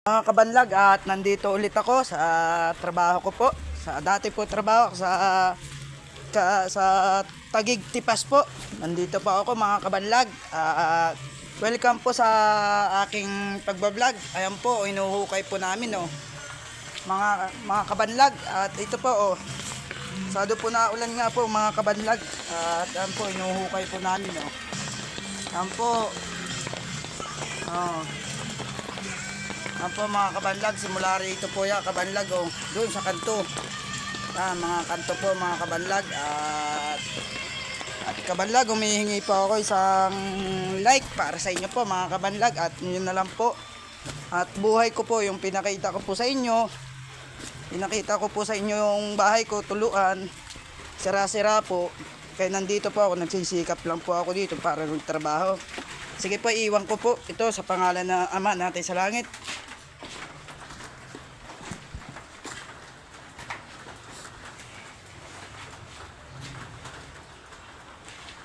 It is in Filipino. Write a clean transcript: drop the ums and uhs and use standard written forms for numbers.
Mga kabanlag, at nandito ulit ako sa trabaho ko po. Sa dati po trabaho sa Taguig Tipas po. Nandito po ako mga kabanlag. Welcome po sa aking pagbablog. Ayan po, inuhukay po namin oh. Mga kabanlag, at ito po oh. Sado po na ulan nga po mga kabanlag. At ayan po, inuhukay po namin oh. Ayan po. Oh. Ayan po mga kabanlag, simula rito po ya kabanlag oh, doon sa kanto. Mga kanto po mga kabanlag. At kabanlag, humihingi po ako isang like para sa inyo po mga kabanlag. At yun na lang po. At buhay ko po, yung pinakita ko po sa inyo. Pinakita ko po sa inyo yung bahay ko, tuluan. Sira-sira po. Kaya nandito po ako, nagsisikap lang po ako dito para magtrabaho. Sige po, iwan ko po ito sa pangalan ng Ama natin sa langit.